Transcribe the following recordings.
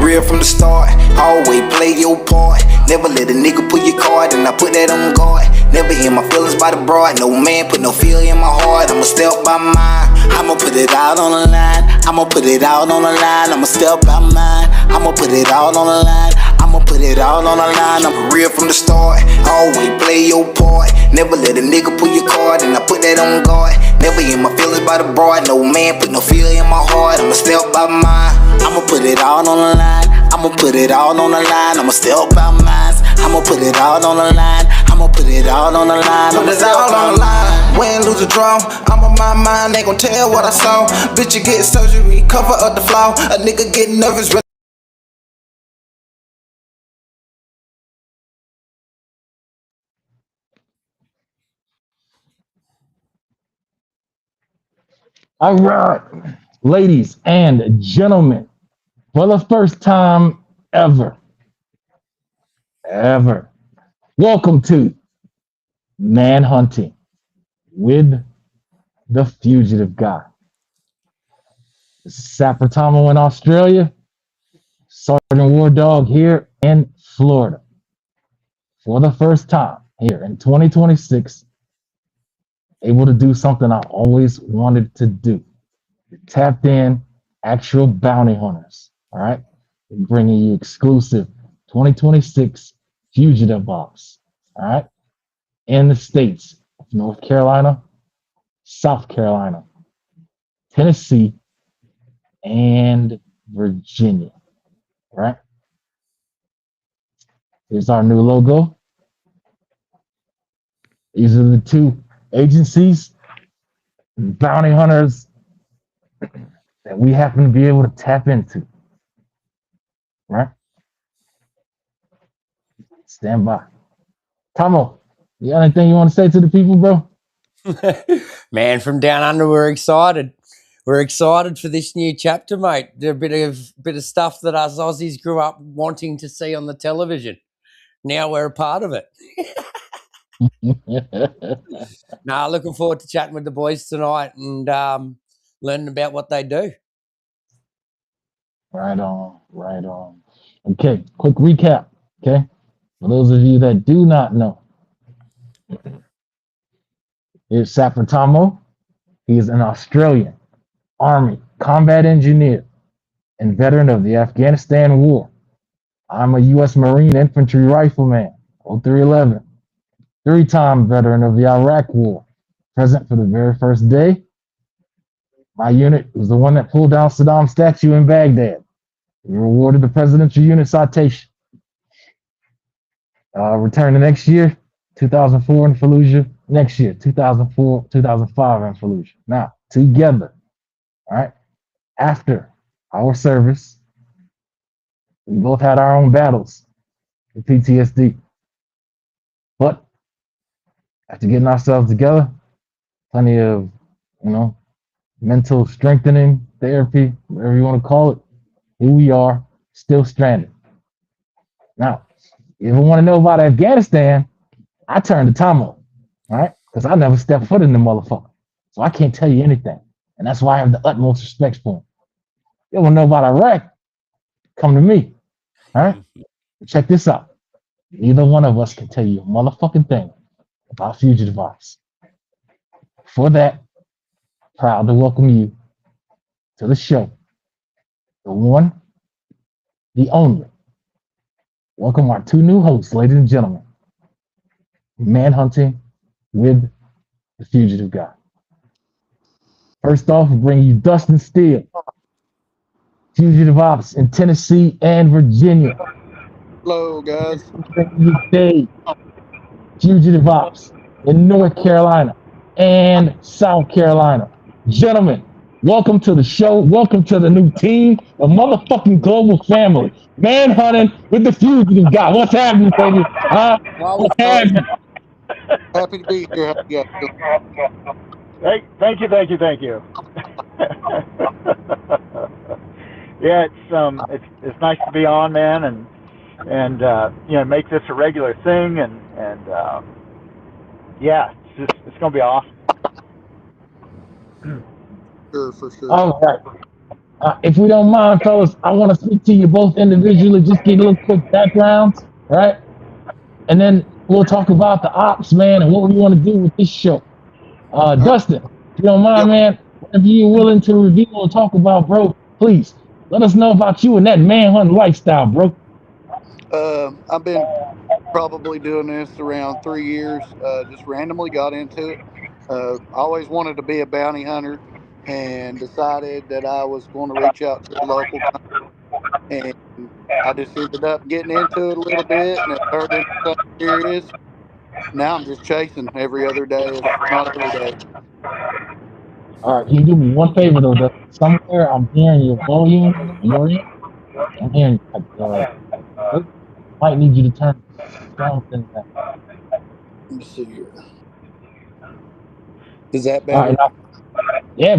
real from the start. Always play your part. Never let a nigga pull your card, and I put that on guard. Never hear my feelings by the broad. No man put no feel in my heart. I'ma step by mine. I'ma put it out on the line. I'ma put it out on the line. I'ma step by mine. I'ma put it out on the line. I'ma put it out on the line. I'm real from the start. Always play your part. Never let a nigga pull your card, and I put that on guard. Never hear my feelings by the broad. No man put no feel in my heart. I'ma step by mine. I'ma put it out on the line. I'ma put it out on the line. I'ma step by mine. I'ma put it out on the line. I'ma put it out on the line. Put it out on the line. Win, lose, or draw. I'm on my mind. They gon' tell what I saw. Bitch, you get surgery. Cover up the flaw. A nigga get nervous. All right, ladies and gentlemen, for the first time ever, welcome to Manhunting with the Fugitive Guy. This is Sapper Tomo in Australia, Sergeant War Dog here in Florida. For the first time here in 2026, able to do something I always wanted to do. Tapped in actual bounty hunters. All right. We're bringing you exclusive 2026 fugitive ops. All right. In the states of North Carolina, South Carolina, Tennessee, and Virginia. All right. Here's our new logo. These are the two agencies, bounty hunters that we happen to be able to tap into. Right? Stand by. Tomo, you got anything you want to say to the people, bro? Man, from down under, we're excited. We're excited for this new chapter, mate. A bit of stuff that us Aussies grew up wanting to see on the television. Now we're a part of it. Looking forward to chatting with the boys tonight and learning about what they do. Right on. Okay, quick recap. Okay, for those of you that do not know, here's Sapper Tomo. He is an Australian Army combat engineer and veteran of the Afghanistan War. I'm a U.S. Marine infantry rifleman, 0311. Three-time veteran of the Iraq War, present for the very first day. My unit was the one that pulled down Saddam's statue in Baghdad. We were awarded the Presidential Unit Citation. Returned the next year, 2004 in Fallujah. Next year, 2004, 2005 in Fallujah. Now, together, all right, after our service, we both had our own battles with PTSD. But after getting ourselves together, plenty of, mental strengthening, therapy, whatever you want to call it, here we are, still stranded. Now, if you want to know about Afghanistan, I turned to Tomo, all right? Because I never stepped foot in the motherfucker. So I can't tell you anything. And that's why I have the utmost respect for him. You want to know about Iraq? Come to me, all right? Check this out. Neither one of us can tell you a motherfucking thing about fugitive ops. For that, proud to welcome you to the show. The one, the only. Welcome our two new hosts, ladies and gentlemen. Manhunting with the Fugitive Guy. First off, we bring you Dustin Steele, Fugitive Ops in Tennessee and Virginia. Hello, guys. Bring you Dave, Fugitive Ops in North Carolina and South Carolina. Gentlemen, welcome to the show. Welcome to the new team, the motherfucking global family. Manhunting with the Fugitive Guy. What's happening, baby? What's happening? Happy to be here. Yeah. Thank you. Yeah, it's nice to be on, man, and make this a regular thing, and yeah, it's gonna be awesome. Sure, for sure. All If we don't mind, fellas, I want to speak to you both individually, just get a little quick backgrounds, right? And then we'll talk about the ops, man, and what we want to do with this show. All right. Dustin, if you don't mind, Yep. man, whatever you're willing to reveal or talk about, bro, please let us know about you and that manhunt lifestyle, bro. I've been probably doing this around 3 years. Just randomly got into it. Always wanted to be a bounty hunter, and decided that I was going to reach out to a local company. And I just ended up getting into it a little bit, and it turned into something serious. Now I'm just chasing every other day, if not every day. All right, can you do me one favor though? Somewhere I'm hearing your volume on your end. I'm hearing like might need you to turn something down. Let me see here. Is that All right, better? yeah.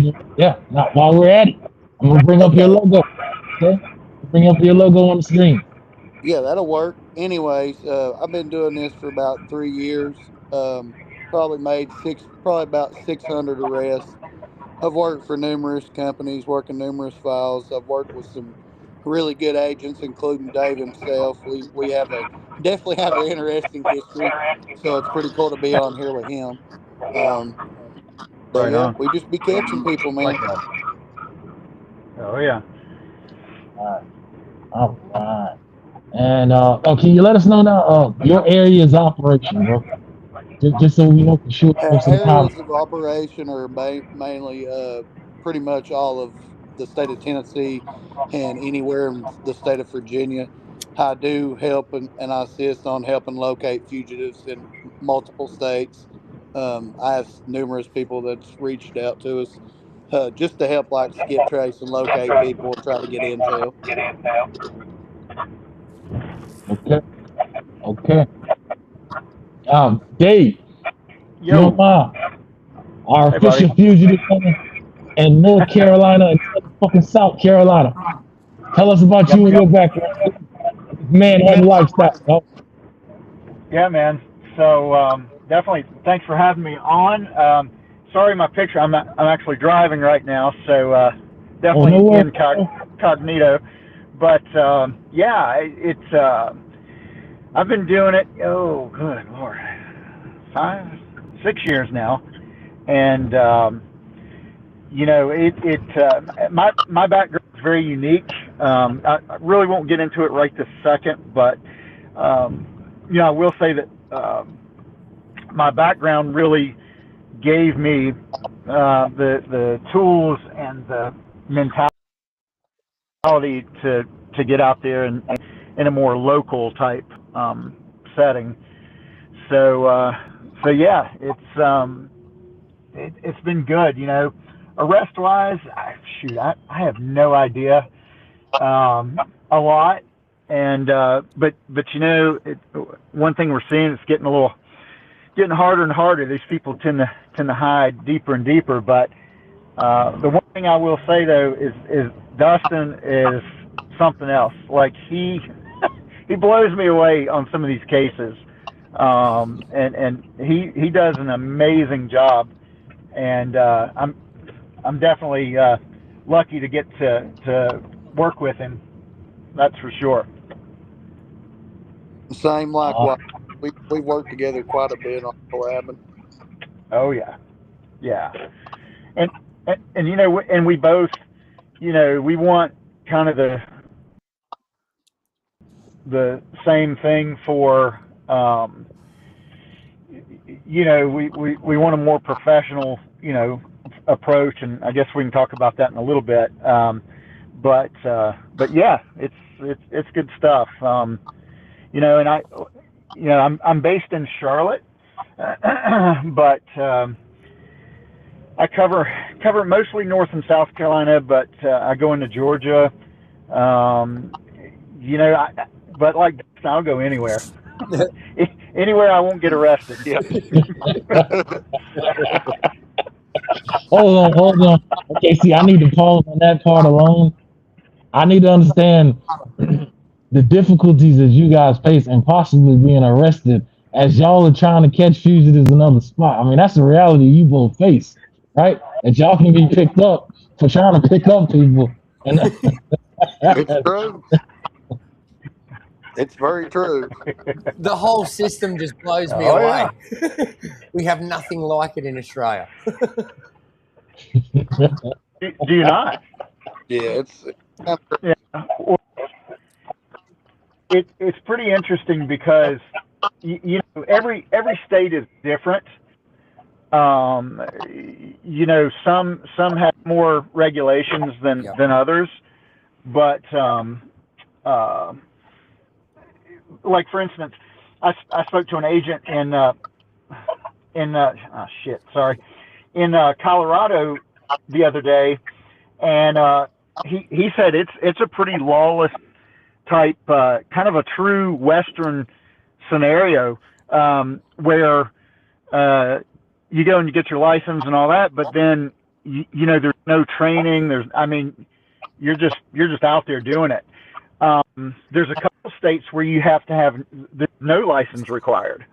Now, while we're at it, I'm gonna bring up your Okay. logo. Okay, bring up your logo on the screen. Yeah, that'll work. Anyways, I've been doing this for about 3 years. Probably about 600 arrests. I've worked for numerous companies, working numerous files. I've worked with some really good agents, including Dave himself. We have a definitely have an interesting history, so it's pretty cool to be on here with him. Um, but Right yeah, on. we just be catching people, Like man. that. Oh yeah. All right. And can you let us know now your area's operation, bro? Just so we know for sure most of the time. Areas of operation are mainly pretty much all of the state of Tennessee and anywhere in the state of Virginia. I do help and I assist on helping locate fugitives in multiple states. I have numerous people that's reached out to us just to help, like, skip trace and locate people and try to get intel. Okay. Okay. Dave, if you don't Yo. mind, our Hey, buddy. official fugitive hunter in North Carolina and fucking South Carolina. Tell us about Yep. you and Yep. your background. Man hunting lifestyle. Yo. Yeah, man. So definitely, thanks for having me on. Sorry, my picture. I'm actually driving right now, so Oh, no definitely worries. incognito. But yeah, it's I've been doing it. Oh, good lord, 6 years now, and my background is very unique. I really won't get into it right this second, but I will say that my background really gave me the tools and the mentality to get out there and in a more local type setting. So yeah, it's been good. Arrest wise, I have no idea. A lot, and but one thing we're seeing is getting harder and harder. These people tend to hide deeper and deeper. But the one thing I will say though is Dustin is something else. Like he blows me away on some of these cases, and he does an amazing job. And I'm definitely lucky to get to work with him. That's for sure. Same Uh, likewise. We work together quite a bit on collabing. Oh yeah, yeah. And and we both, we want kind of the same thing for, we want a more professional, approach, and I guess we can talk about that in a little bit. But yeah, it's good stuff. And I'm based in Charlotte, but I cover mostly North and South Carolina, but I go into Georgia. But like I'll go anywhere. Anywhere I won't get arrested. Yeah. hold on. Okay, see, I need to pause on that part alone. I need to understand the difficulties that you guys face and possibly being arrested as y'all are trying to catch fugitives in another spot. I mean, that's the reality you both face, right? That y'all can be picked up for trying to pick up people It's true. It's very true. The whole system just blows me Oh, away. We have nothing like it in Australia. Do you not? Yeah, it's Yeah. Well, it's pretty interesting because you know every state is different. You know, some have more regulations than others, but like for instance, I spoke to an agent in Colorado the other day, and he said it's a pretty lawless type, kind of a true Western scenario, where you go and you get your license and all that, but then you know there's no training. You're just out there doing it. There's a couple states where you have to have there's no license required.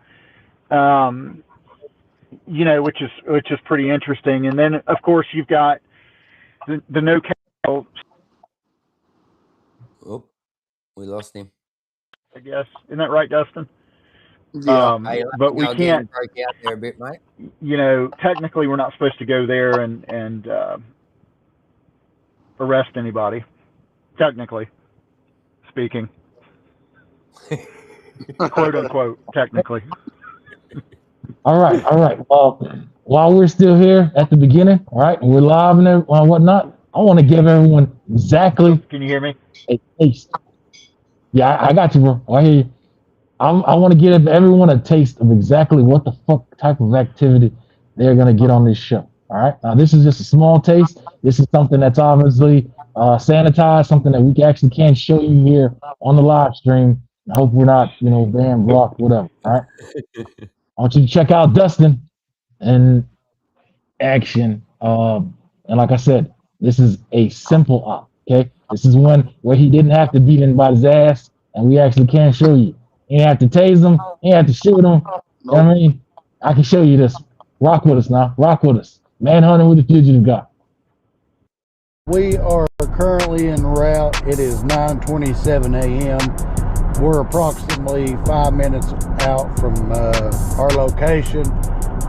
You know, which is pretty interesting. And then of course you've got the no cattle. Oh, we lost him. I guess, isn't that right, Dustin? yeah. But we can't. Broke out there a bit, mate. You know, technically we're not supposed to go there and arrest anybody. Technically speaking, quote unquote, technically. All right. Well, while we're still here at the beginning, all right, we're live and whatnot. I want to give everyone exactly. Can you hear me? A taste. Yeah, I got you, bro. I hear you. I want to give everyone a taste of exactly what the fuck type of activity they're gonna get on this show. All right. Now, this is just a small taste. This is something that's obviously sanitized, something that we actually can show you here on the live stream. I hope we're not, ban blocked, whatever. All right. I want you to check out Dustin in action. And like I said, this is a simple op. Okay. This is one where he didn't have to beat anybody's ass, and we actually can show you. You ain't have to tase them. You ain't have to shoot them. You know what I mean? I can show you this. Rock with us now. Rock with us. Manhunting with the Fugitive guy. We are currently en route. It is 9:27 a.m. We're approximately 5 minutes out from our location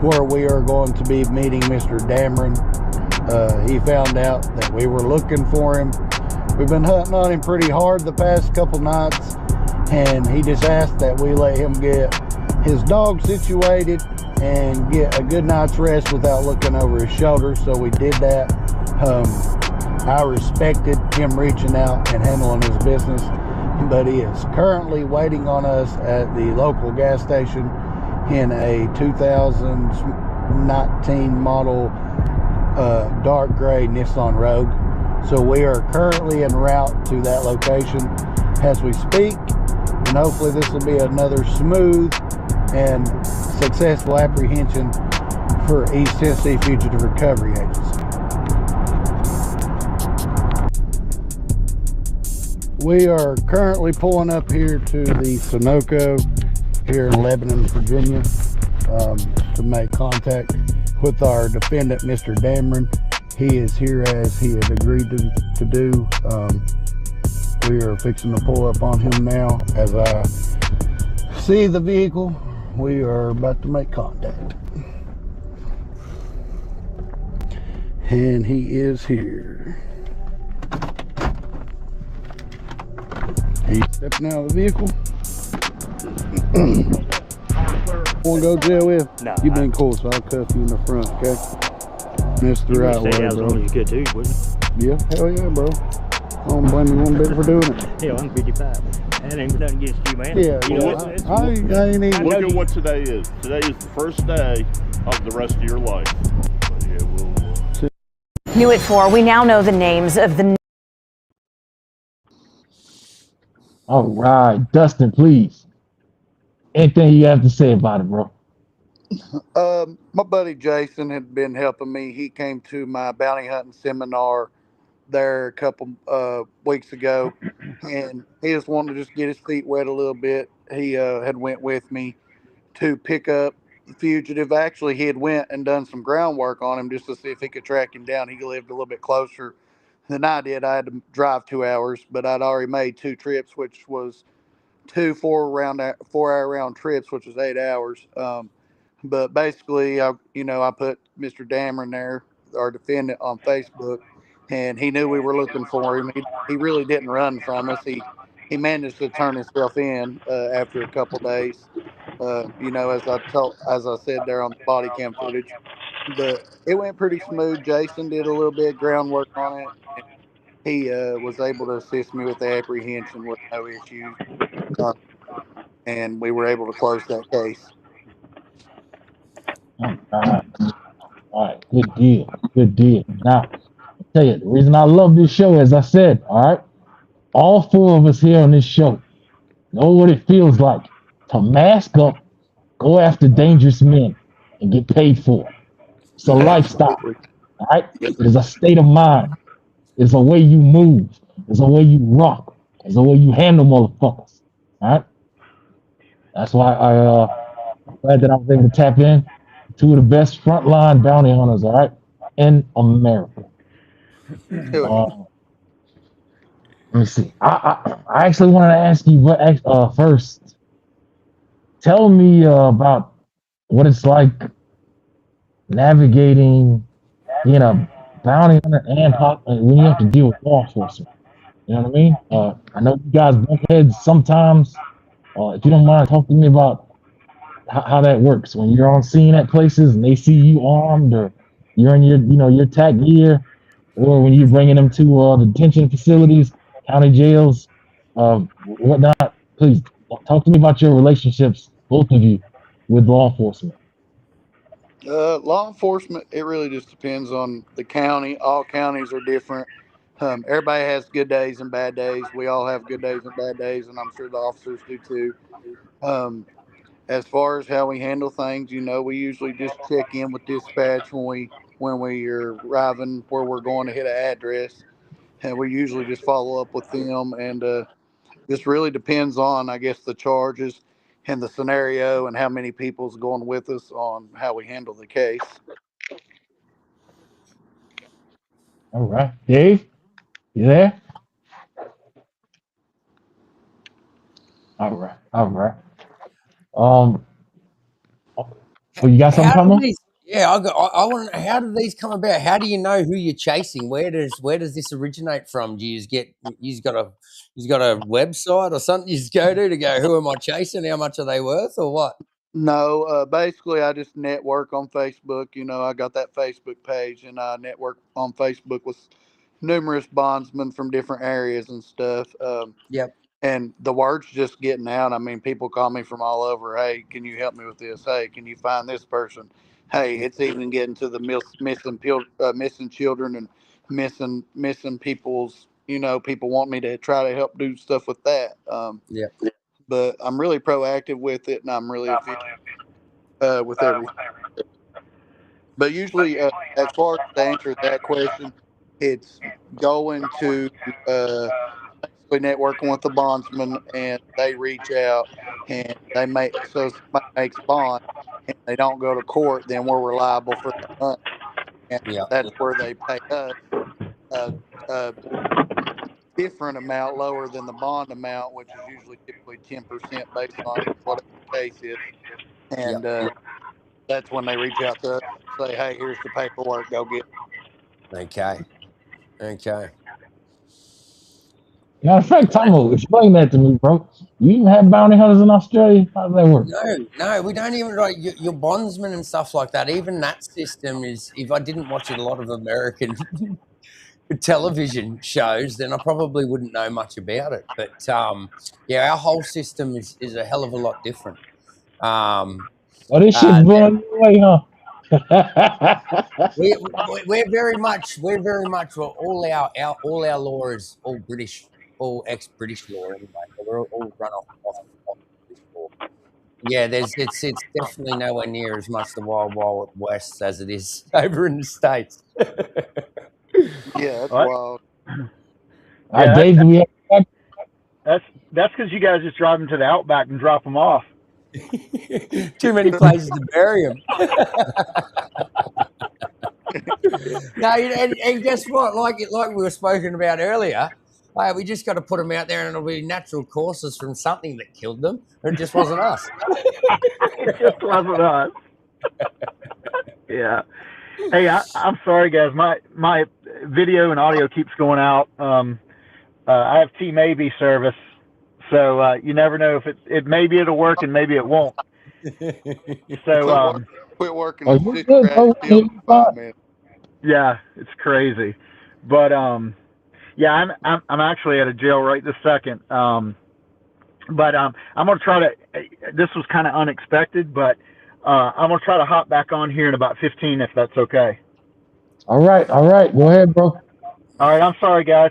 where we are going to be meeting Mr. Dameron. He found out that we were looking for him. We've been hunting on him pretty hard the past couple nights, and he just asked that we let him get his dog situated and get a good night's rest without looking over his shoulder. So we did that. I respected him reaching out and handling his business, but he is currently waiting on us at the local gas station in a 2019 model dark gray Nissan Rogue. So we are currently en route to that location as we speak, and hopefully this will be another smooth and successful apprehension for East Tennessee Fugitive Recovery Agency. We are currently pulling up here to the Sunoco here in Lebanon, Virginia, to make contact with our defendant, Mr. Dameron. He is here as he had agreed to do. We are fixing to pull up on him now. As I see the vehicle, we are about to make contact. And he is here. He's stepping out of the vehicle. Want to go to jail with? No. You've been cool, so I'll cuff you in the front, okay? That's the right way, as bro. long as you could too, wouldn't Yeah, hell yeah, bro. I don't blame you one bit for doing it. you? Hell, I'm 55. That ain't nothing against you, man. Yeah, You know, well, it's- I ain't even. Look at what today is. Today is the first day of the rest of your life. But yeah, we'll. New at 4, we now know the names of the. All right, Dustin, please. Anything you have to say about it, bro? My buddy Jason had been helping me. He came to my bounty hunting seminar there a couple weeks ago, and he just wanted to just get his feet wet a little bit. He had went with me to pick up the fugitive. Actually, he had went and done some groundwork on him just to see if he could track him down. He lived a little bit closer than I did. I had to drive 2 hours, but I'd already made 2 trips, which was 2 4-hour round trips, which was 8 hours. But basically, I put Mr. Dameron there, our defendant, on Facebook, and he knew we were looking for him. He really didn't run from us. He managed to turn himself in after a couple days. As I said there on the body cam footage, but it went pretty smooth. Jason did a little bit of groundwork on it, and he was able to assist me with the apprehension with no issues, uh, and we were able to close that case. All right. All right. Good deal. Good deal. Now, I'll tell you, the reason I love this show, as I said, all right, all 4 of us here on this show know what it feels like to mask up, go after dangerous men, and get paid for it. It's a lifestyle. Absolutely. All right. Yes, It is a state of mind. It's a way you move. It's a way you rock. It's a way you handle motherfuckers. All right. That's why I'm glad that I was able to tap in 2 of the best frontline bounty hunters. All right, in America. Let me see. I actually wanted to ask you what first. Tell me about what it's like navigating, bounty hunter and when you have to deal with law enforcement. You know what I mean? I know you guys bump heads sometimes. If you don't mind, talk to me about how that works when you're on scene at places and they see you armed, or you're in your TAC gear, or when you're bringing them to the detention facilities, county jails, whatnot. Please talk to me about your relationships, both of you, with law enforcement. Law enforcement, it really just depends on the county. All counties are different. Everybody has good days and bad days. We all have good days and bad days, and I'm sure the officers do too. As far as how we handle things, we usually just check in with dispatch when we are arriving where we're going to hit an address, and we usually just follow up with them. And this really depends on, I guess, the charges and the scenario and how many people's going with us on how we handle the case. All right, Dave, you there? All right. So you got something How do coming? these? Yeah, I want to know, how do these come about? How do you know who you're chasing? Where does this originate from? Do you just got a website or something you just go to go, who am I chasing? How much are they worth, or what? No, basically, I just network on Facebook. I got that Facebook page, and I network on Facebook with numerous bondsmen from different areas and stuff. Yep. And the word's just getting out. I mean, people call me from all over. Hey, can you help me with this? Hey, can you find this person? Hey, it's even getting to the missing children and missing people's. People want me to try to help do stuff with that. Yeah. But I'm really proactive with it, and I'm really efficient with everything. But usually, as far as to answer that question, it's going to basically networking with the bondsman, and they reach out, and somebody makes bond, and they don't go to court, then we're liable for that money, and Yeah. that's where they pay us a, a different amount lower than the bond amount, which is usually typically 10% based on whatever the case is, Yeah. and that's when they reach out to us and say, hey, here's the paperwork, go get it. Okay. Matter of fact, Tomo, explain that to me, bro. You even have bounty hunters in Australia? How does that work? No, we don't even like your bondsmen and stuff like that. Even that system is. If I didn't watch a lot of American television shows, then I probably wouldn't know much about it. But yeah, our whole system is a hell of a lot different. This shit's blowing you away, huh? We're very much all our law is all British, all ex-British law anyway. We're all run off British law. Yeah, it's definitely nowhere near as much the Wild West as it is over in the States. Yeah, that's What? wild. All right, Dave, do we have That's because you guys just drive them to the outback and drop them off. Too many places to bury them. No, and guess what? Like we were spoken about earlier, we just got to put them out there, and it'll be natural causes from something that killed them. It just wasn't us. It just wasn't us. Yeah. Hey, I'm sorry, guys. My video and audio keeps going out. I have T-Maybe service, so you never know if it maybe it'll work and maybe it won't. So quit working Oh, at you're 6 good, crash bro. deal in 5 minutes. yeah, it's crazy. But yeah, I'm actually at a jail right this second. But I'm gonna try to. This was kind of unexpected, but I'm gonna try to hop back on here in about 15 if that's okay. All right. Go ahead, bro. All right, I'm sorry, guys.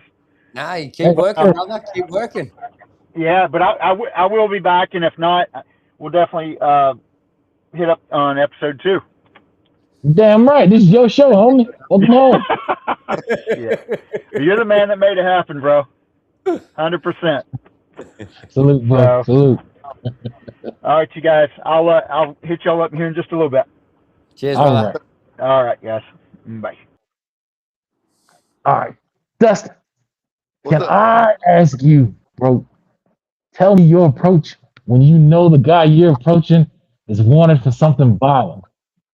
No, you Hey, keep working, brother. Keep working. Yeah, but I will be back, and if not, we'll definitely hit up on episode 2. damn right. This is your show, homie. Welcome home. Yeah, you're the man that made it happen, bro. 100%. Salute, bro. So, Salute. all right, you guys. I'll hit y'all up here in just a little bit. Cheers, All brother. right. All right, guys. Bye. All right. Dustin, What's can up? I ask you, bro? Tell me your approach when you know the guy you're approaching is wanted for something violent.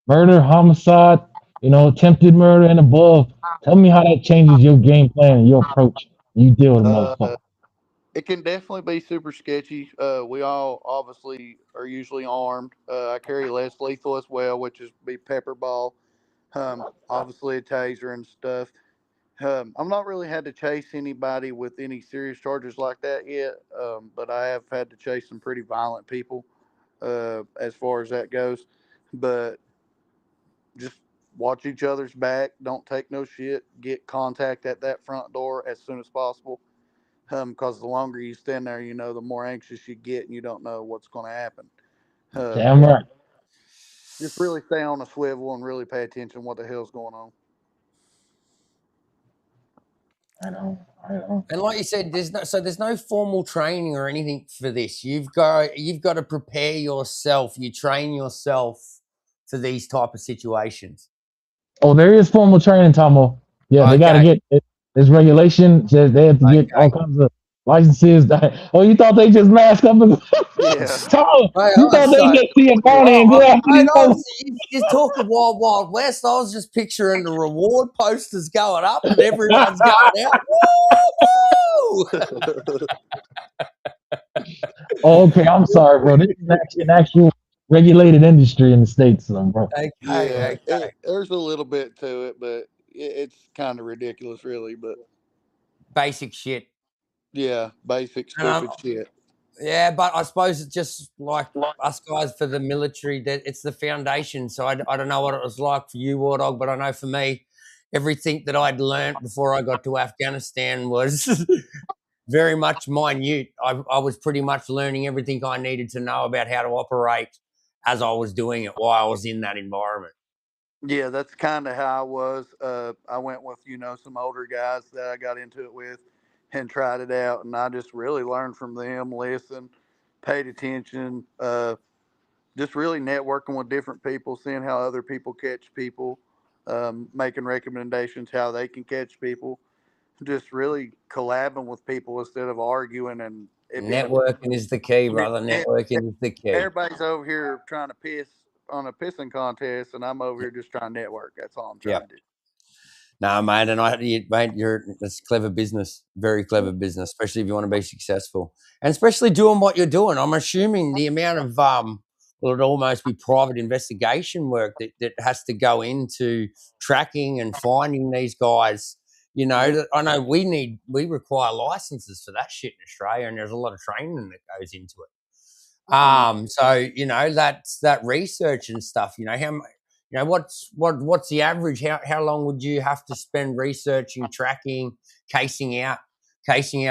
Murder, homicide, attempted murder and above. Tell me how that changes your game plan and your approach when you deal with a motherfucker. It can definitely be super sketchy. We all obviously are usually armed. I carry less lethal as well, which is be pepper ball, obviously a taser and stuff. I've not really had to chase anybody with any serious charges like that yet, but I have had to chase some pretty violent people as far as that goes. But just watch each other's back. Don't take no shit. Get contact at that front door as soon as possible. Because the longer you stand there, the more anxious you get, and you don't know what's going to happen. Damn right. Just really stay on a swivel and really pay attention to what the hell's going on. I know. And like you said, there's no formal training or anything for this. You've got to prepare yourself. You train yourself for these type of situations. Oh, there is formal training, Tomo. Yeah, they got to Okay. get. There's regulation. They have to get all kinds of licenses. Oh, you thought they just mask up? Yeah. Tomo, Hey, you thought they just see a phony and go after these folks? you talk of Wild Wild West. I was just picturing the reward posters going up and everyone's going out. Woo! Oh, okay, I'm sorry, bro. This is actually an actual regulated industry in the States, bro. Yeah, there's a little bit to it, but it's kind of ridiculous, really. But basic shit. Yeah, basic stupid shit. Yeah, but I suppose it's just like us guys for the military, that it's the foundation. So I don't know what it was like for you, War Dog, but I know for me, everything that I'd learnt before I got to Afghanistan was very much minute. I was pretty much learning everything I needed to know about how to operate as I was doing it while I was in that environment. Yeah, that's kind of how I was. I went with, some older guys that I got into it with and tried it out. And I just really learned from them, listened, paid attention, just really networking with different people, seeing how other people catch people, making recommendations how they can catch people, just really collabing with people instead of arguing and Networking is the key, brother. Networking is the key. Everybody's over here trying to piss on a pissing contest, and I'm over here just trying to network. That's all I'm trying to do. No, mate, it's clever business, very clever business, especially if you want to be successful, and especially doing what you're doing. I'm assuming the amount of it'd almost be private investigation work that has to go into tracking and finding these guys. I know we require licenses for that shit in Australia, and there's a lot of training that goes into it. So that's that research and stuff. What's the average? How long would you have to spend researching, tracking, casing out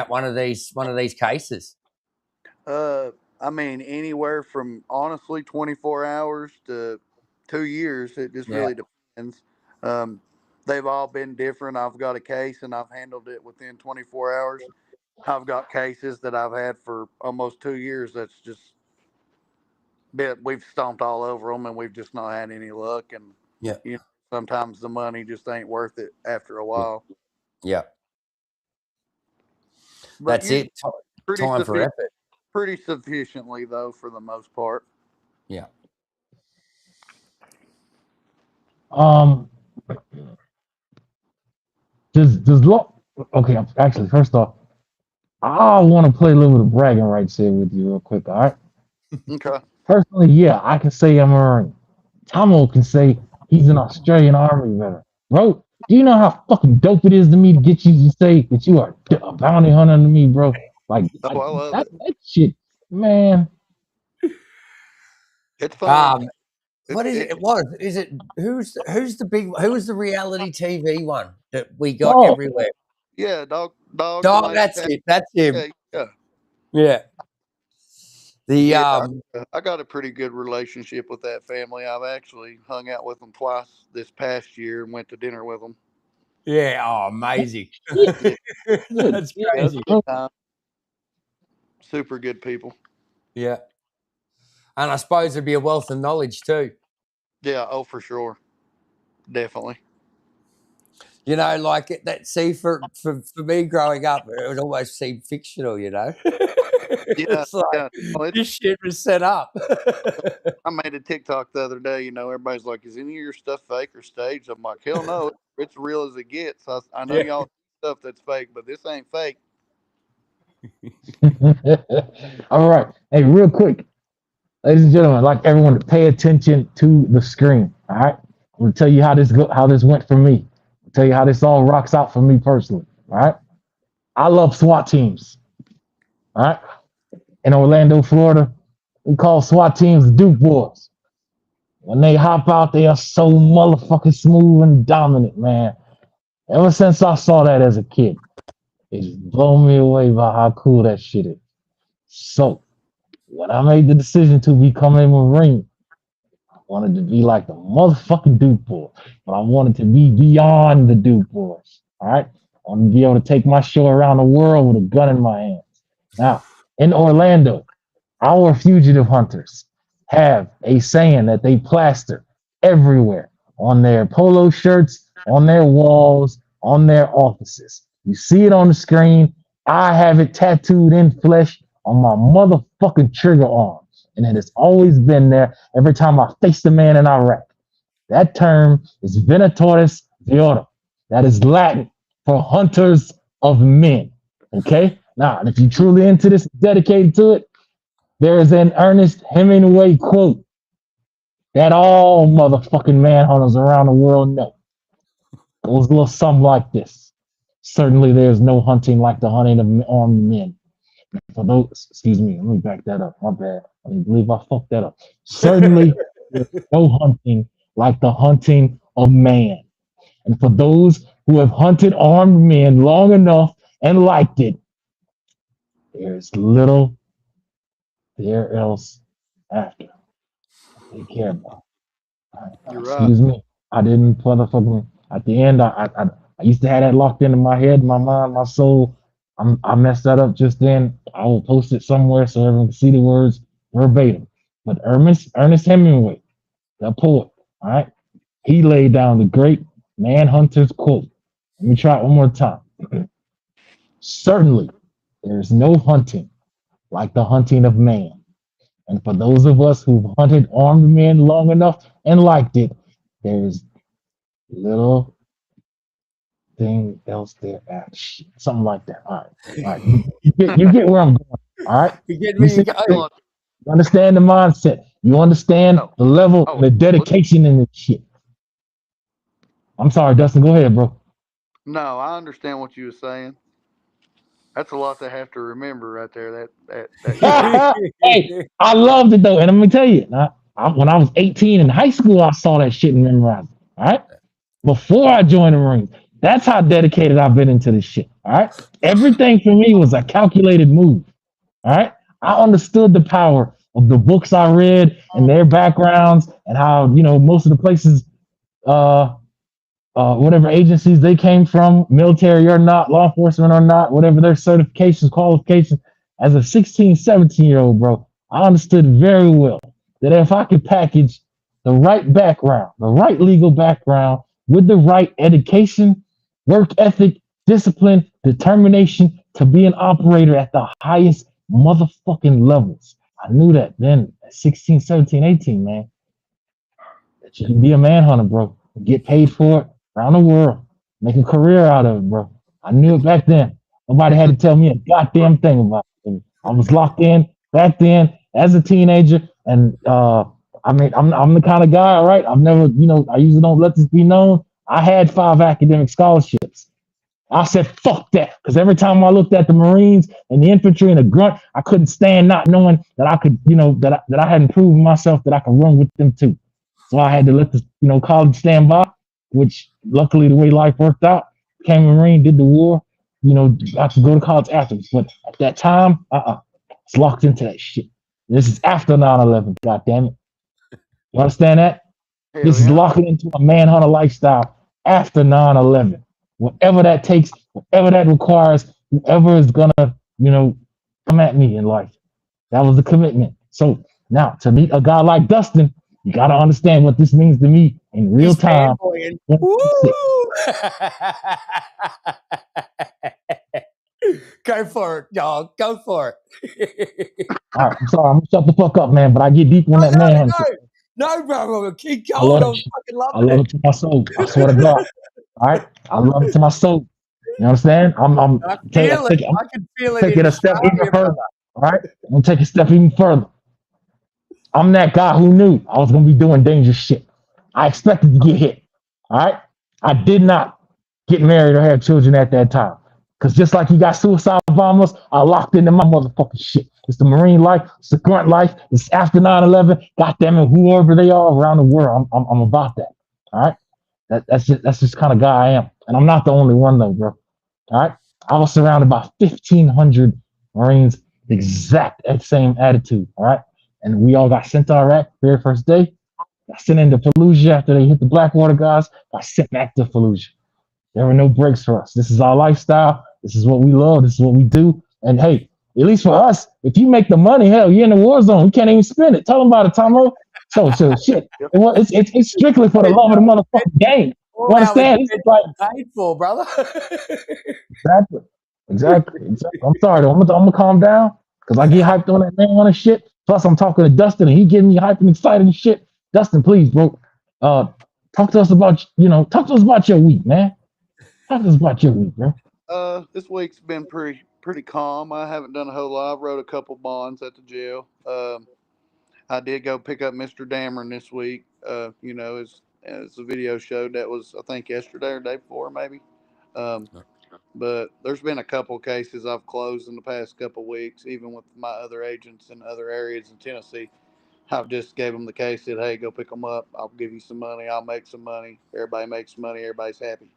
one of these cases? I mean, anywhere from honestly 24 hours to 2 years. It just really depends. They've all been different. I've got a case and I've handled it within 24 hours. I've got cases that I've had for almost 2 years. That's just we've stomped all over them and we've just not had any luck. And sometimes the money just ain't worth it after a while. Yeah. But That's it. pretty Time for effort. pretty sufficiently though, for the most part. Yeah. Okay, actually, first off, I want to play a little bit of bragging rights here with you real quick, all right? Okay. Personally, yeah, I can say I'm a Marine. Tomo can say he's an Australian Army veteran. Bro, do you know how fucking dope it is to me to get you to say that you are a bounty hunter to me, bro? Like, I love that it. shit, man. It's fun. What is it? What is it? Who was the reality TV one that we got Oh, everywhere? Yeah, dog. Dog, that's it. That's him. Yeah. Yeah. Yeah, I got a pretty good relationship with that family. I've actually hung out with them twice this past year and went to dinner with them. Yeah. Oh, amazing. yeah, That's yeah, crazy. Good time. Super good people. Yeah. And I suppose there'd be a wealth of knowledge too. Yeah. Oh, for sure. Definitely. You know, like that. See, for me growing up, it would almost seem fictional. You know, Yeah. it's like Yeah. Well, this shit was set up. I made a TikTok the other day. Everybody's like, "Is any of your stuff fake or staged?" I'm like, "Hell no, it's real as it gets." I know Yeah. y'all do stuff that's fake, but this ain't fake. All right. Hey, real quick, ladies and gentlemen, I'd like everyone to pay attention to the screen. All right. I'm gonna tell you how this went for me. I'll tell you how this all rocks out for me personally. All right. I love SWAT teams. All right. In Orlando, Florida, we call SWAT teams Duke Boys. When they hop out, they are so motherfucking smooth and dominant, man. Ever since I saw that as a kid, it just blew me away by how cool that shit is. So, when I made the decision to become a Marine, I wanted to be like the motherfucking Duke Boys, but I wanted to be beyond the Duke Boys. All right. I wanted to be able to take my show around the world with a gun in my hands. Now, in Orlando, our fugitive hunters have a saying that they plaster everywhere on their polo shirts, on their walls, on their offices. You see it on the screen. I have it tattooed in flesh on my motherfucking trigger arms. And it has always been there every time I face the man in Iraq. That term is Venatores Viorum. That is Latin for hunters of men. Okay? Now, if you're truly into this, dedicated to it, there is an Ernest Hemingway quote that all motherfucking manhunters around the world know. It goes a little something like this. Certainly there's no hunting like the hunting of armed men. For those, excuse me, let me back that up. My bad. I believe I fucked that up. Certainly there's no hunting like the hunting of man. And for those who have hunted armed men long enough and liked it, there's little there else after. Take care about. You're Excuse me. I didn't motherfucking at the end. I used to have that locked into my head, my mind, my soul. I messed that up just then. I will post it somewhere so everyone can see the words verbatim. But Ernest Hemingway, the poet, all right, he laid down the great Manhunter's quote. Let me try it one more time. Certainly, there's no hunting like the hunting of man. And for those of us who've hunted armed men long enough and liked it, there's little thing else there. Something like that. All right. You get where I'm going. All right. You understand the mindset. You understand the level, the dedication in this shit. I'm sorry, Dustin. Go ahead, bro. No, I understand what you were saying. That's a lot to have to remember right there. Hey, I loved it though, and I'm gonna tell you, when I was 18 in high school, I saw that shit and memorized it. All right, before I joined the Marines, that's how dedicated I've been into this shit. All right, everything for me was a calculated move. All right, I understood the power of the books I read and their backgrounds and how most of the places, whatever agencies they came from, military or not, law enforcement or not, whatever their certifications, qualifications. As a 16, 17-year-old, bro, I understood very well that if I could package the right background, the right legal background, with the right education, work ethic, discipline, determination to be an operator at the highest motherfucking levels. I knew that then at 16, 17, 18, man. That you can be a manhunter, bro. Get paid for it around the world. Make a career out of it, bro. I knew it back then. Nobody had to tell me a goddamn thing about it. I was locked in back then as a teenager, and I mean, I'm the kind of guy, right? I've never, I usually don't let this be known. I had 5 academic scholarships. I said, fuck that. Because every time I looked at the Marines and the infantry and the grunt, I couldn't stand not knowing that I could, that I hadn't proven myself that I could run with them too. So I had to let the, college stand by, which luckily the way life worked out, became a Marine, did the war, got to go to college afterwards. But at that time, it's locked into that shit. This is after 9/11, God damn it. You understand that? Hell This is yeah. locking into a manhunter lifestyle after 9/11. Whatever that takes, whatever that requires, whoever is gonna, come at me in life. That was the commitment. So now to meet a guy like Dustin, you gotta understand what this means to me in real He's time. fanboying. Woo! Go for it, dog. Go for it. All right, I'm sorry, I'm gonna shut the fuck up, man. But I get deep on that manhunt shit. No, bro. Keep I going. love I'm it. fucking I loving love it. it to my soul. I swear to God. All right, I love it to my soul. You understand? I'm I feel it. I can feel it taking in a step even Australia, further. brother. All right, I'm gonna take a step even further. I'm that guy who knew I was gonna be doing dangerous shit. I expected to get hit. All right, I did not get married or have children at that time. Cause just like you got suicide bombers, I locked into my motherfucking shit. It's the Marine life, it's the grunt life, it's after 9/11. God damn it, whoever they are around the world, I'm about that. All right, that's just kind of guy I am, and I'm not the only one though, bro. All right, I was surrounded by 1,500 Marines, exact same attitude. All right, and we all got sent to Iraq very first day. Got sent into Fallujah after they hit the Blackwater guys. Got sent back to Fallujah. There were no breaks for us. This is our lifestyle. This is what we love. This is what we do. And hey, at least for us, if you make the money, hell, you're in the war zone. You can't even spend it. Tell them about it, Tomo. So shit. Yep. It's strictly for the love of the motherfucking game. All You our understand? It's like paid for, brother. exactly. I'm sorry, though. I'm gonna calm down because I get hyped on that man on and shit. Plus, I'm talking to Dustin and he getting me hyped and excited and shit. Dustin, please, bro. Talk to us about your week, man. Talk to us about your week, bro. This week's been pretty calm. I haven't done a whole lot. I wrote a couple bonds at the jail. I did go pick up Mr. Dameron this week. As the video showed, that was I think yesterday or day before maybe. But there's been a couple cases I've closed in the past couple weeks, even with my other agents in other areas in Tennessee. I've just gave them the case, said, hey, go pick them up. I'll give you some money. I'll make some money. Everybody makes money. Everybody's happy.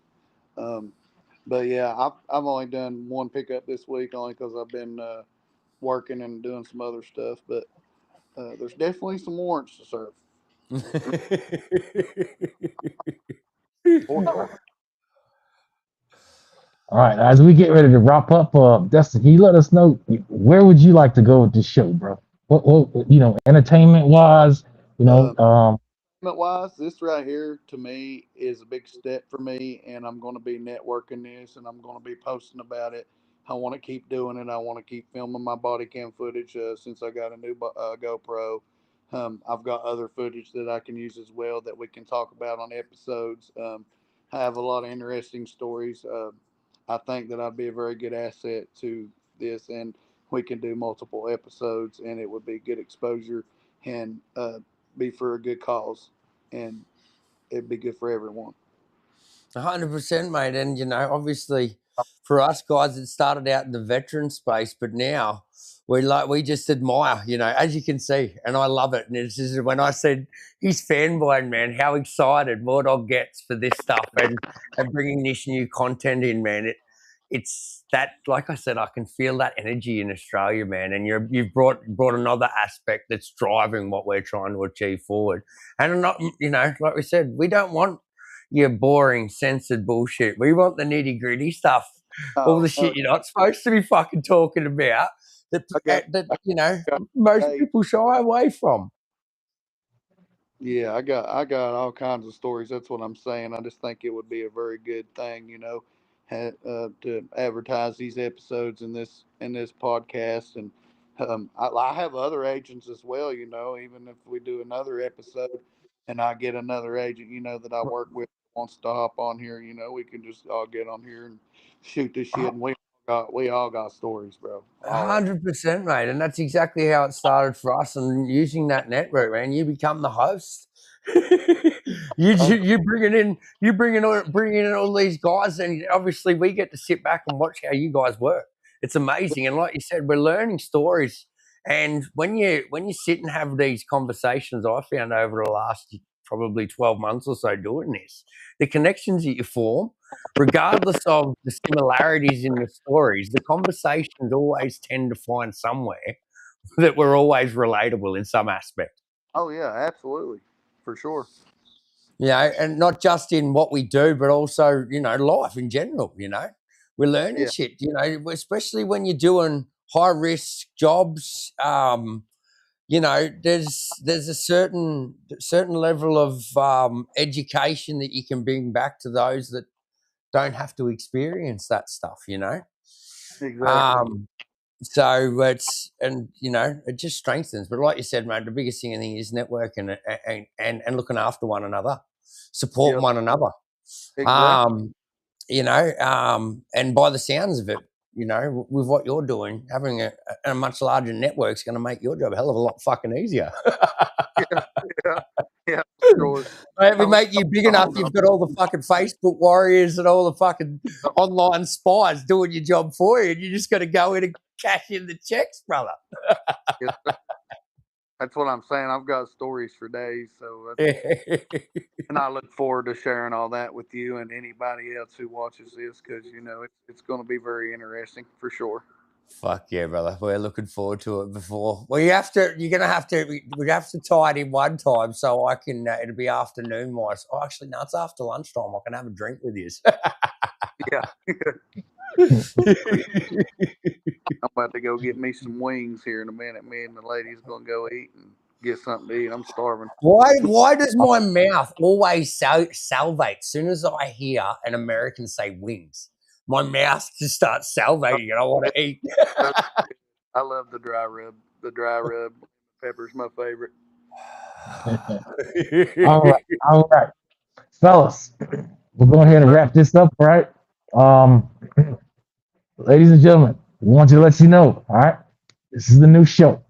But yeah, I've only done one pickup this week, only because I've been working and doing some other stuff. But there's definitely some warrants to serve. For sure. All right, as we get ready to wrap up, Dustin, can you let us know where would you like to go with this show, bro? What entertainment wise, Wise, this right here to me is a big step for me, and I'm going to be networking this, and I'm going to be posting about it. I want to keep doing it. I want to keep filming my body cam footage since I got a new GoPro. I've got other footage that I can use as well that we can talk about on episodes. I have a lot of interesting stories. I think that I'd be a very good asset to this, and we can do multiple episodes, and it would be good exposure and be for a good cause, and it'd be good for everyone. 100%, mate. And obviously, for us guys, it started out in the veteran space, but now we just admire, as you can see, and I love it. And it's just when I said he's fanboying, man, how excited More Dog gets for this stuff and bringing this new content in, man. It's that, like I said, I can feel that energy in Australia, man. And you've brought another aspect that's driving what we're trying to achieve forward. And not, like we said, we don't want your boring, censored bullshit. We want the nitty gritty stuff. All the shit you're not supposed to be fucking talking about that Okay. most people shy away from. Yeah, I got all kinds of stories. That's what I'm saying. I just think it would be a very good thing, to advertise these episodes in this podcast, and I have other agents as well. Even if we do another episode, and I get another agent, that I work with wants to hop on here, we can just all get on here and shoot this shit, and we all got stories, bro. All of 100%, mate, and that's exactly how it started for us. And using that network, man, you become the host. You bringing in all these guys, and obviously we get to sit back and watch how you guys work. It's amazing, and like you said, we're learning stories. And when you sit and have these conversations, I found over the last probably 12 months or so doing this, the connections that you form, regardless of the similarities in the stories, the conversations always tend to find somewhere that we're always relatable in some aspect. Oh yeah, absolutely, for sure. And not just in what we do, but also, life in general, We're learning Yeah, shit, especially when you're doing high risk jobs. There's a certain level of education that you can bring back to those that don't have to experience that stuff, exactly. So it just strengthens. But like you said, mate, the biggest thing I think is networking and looking after one another, supporting Yep, one another. exactly. And by the sounds of it, with what you're doing, having a much larger network is going to make your job a hell of a lot fucking easier. Yeah, yeah, for sure. Maybe I mean, make you big enough. You've got all the fucking Facebook warriors and all the fucking online spies doing your job for you, and you just got to go in and cash in the checks, brother. that's what I'm saying. I've got stories for days, and I look forward to sharing all that with you and anybody else who watches this, because it's going to be very interesting for sure. Fuck yeah, brother. We're looking forward to it before. Well, we have to tie it in one time so I can, it'll be afternoon wise. Oh, actually, no, it's after lunchtime. I can have a drink with you. Yeah. I'm about to go get me some wings here in a minute. Me and the lady's going to go eat and get something to eat. I'm starving. Why does my mouth always salivate as soon as I hear an American say wings? My mouth just starts salivating and I want to eat. I love the dry rub. The dry rub pepper's my favorite. All right, fellas, we're going ahead and wrap this up, right? Ladies and gentlemen, we want to let you know, all right, this is the new show,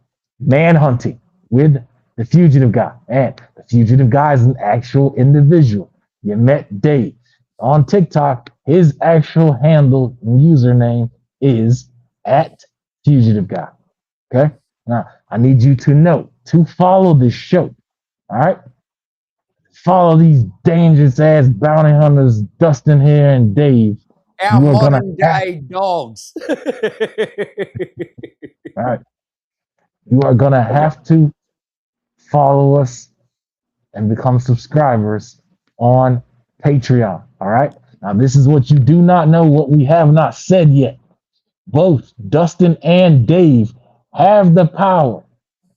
Manhunting with the Fugitive Guy. And the Fugitive Guy is an actual individual. You met Dave on TikTok. His actual handle and username is @FugitiveGuy. Okay? Now, I need you to know to follow this show. All right? Follow these dangerous ass bounty hunters, Dustin here and Dave. Our modern day dogs. All right. You are going to have to follow us and become subscribers on Patreon. All right. Now, this is what you do not know, what we have not said yet. Both Dustin and Dave have the power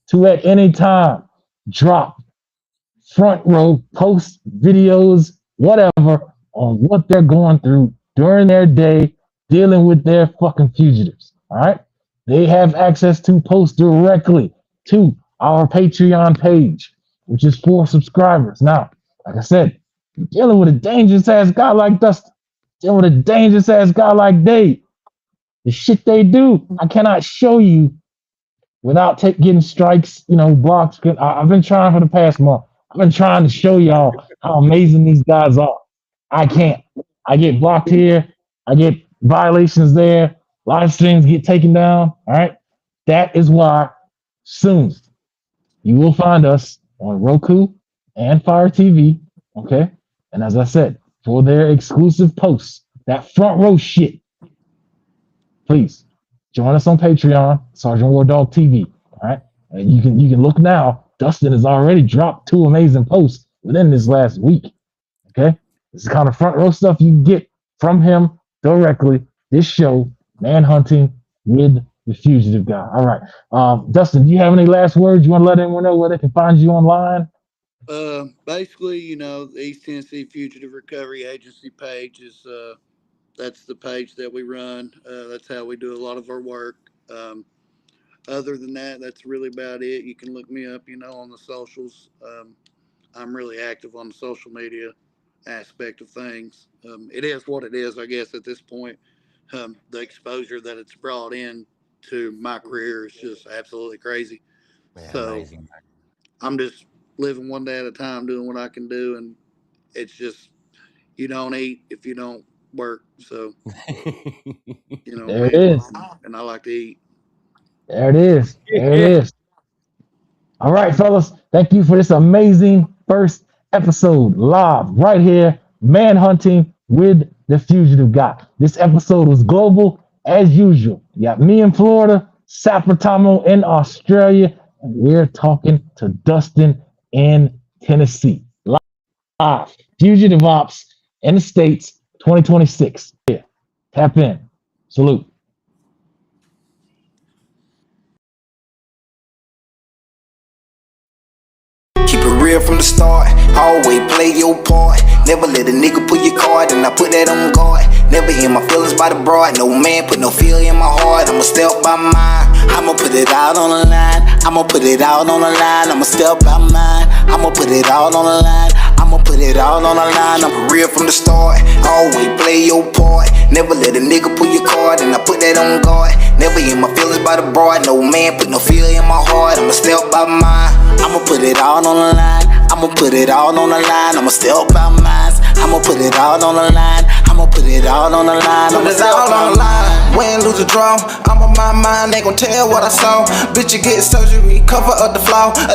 to at any time drop front row post videos, whatever, on what they're going through during their day dealing with their fucking fugitives. All right. They have access to post directly to our Patreon page, which is for subscribers. Now, like I said, you're dealing with a dangerous ass guy like Dustin, dealing with a dangerous ass guy like Dave. The shit they do, I cannot show you without getting strikes, blocks. I've been trying for the past month. I've been trying to show y'all how amazing these guys are. I can't. I get blocked here. I get violations there. Live streams get taken down. All right. That is why soon you will find us on Roku and Fire TV. Okay. And as I said, for their exclusive posts, that front row shit, please join us on Patreon, Sergeant War Dog TV. All right. And you can look now. Dustin has already dropped 2 amazing posts within this last week. Okay. This is the kind of front row stuff you get from him directly. This show, Manhunting with the Fugitive Guy. All right. Dustin, do you have any last words? You want to let anyone know where they can find you online? Basically, the East Tennessee Fugitive Recovery Agency page is that's the page that we run. That's how we do a lot of our work. Other than that, that's really about it. You can look me up, on the socials. I'm really active on the social media aspect of things. It is what it is, I guess, at this point. The exposure that it's brought in to my career is just absolutely crazy. Man, So amazing. I'm just living one day at a time, doing what I can do, and it's just you don't eat if you don't work. So There we it ain't is. wrong, and I like to eat. There it is. There it Yeah. is. All right, fellas. Thank you for this amazing first episode live right here, manhunting with the Fugitive Guy. This episode was global as usual. You got me in Florida, Sapertamo in Australia, and we're talking to Dustin in Tennessee. Live, Fugitive Ops in the States 2026. Yeah, tap in. Salute. Keep it real from the start, always play your part. Never let a nigga pull your card, and I put that on guard. Never hear my feelings by the broad, no man put no fear in my heart. I'ma step by mine, I'ma put it out on the line. I'ma put it out on the line, I'ma step by mine. I'ma put it out on the line, I'ma put it out on the line. I'm real from the start, always play your part. Never let a nigga pull your card, and I put that on guard. Never hear my feelings by the broad, no man put no fear in my heart. I'ma step by mine, I'ma put it out on the line. I'ma put it out on the line, I'ma step by mine. I'ma put it out on the line, I'ma put it out on the line. Put it out on the line, win, lose or draw. I'm on my mind, they gon' tell what I saw. Bitch, you get surgery, cover up the flaw.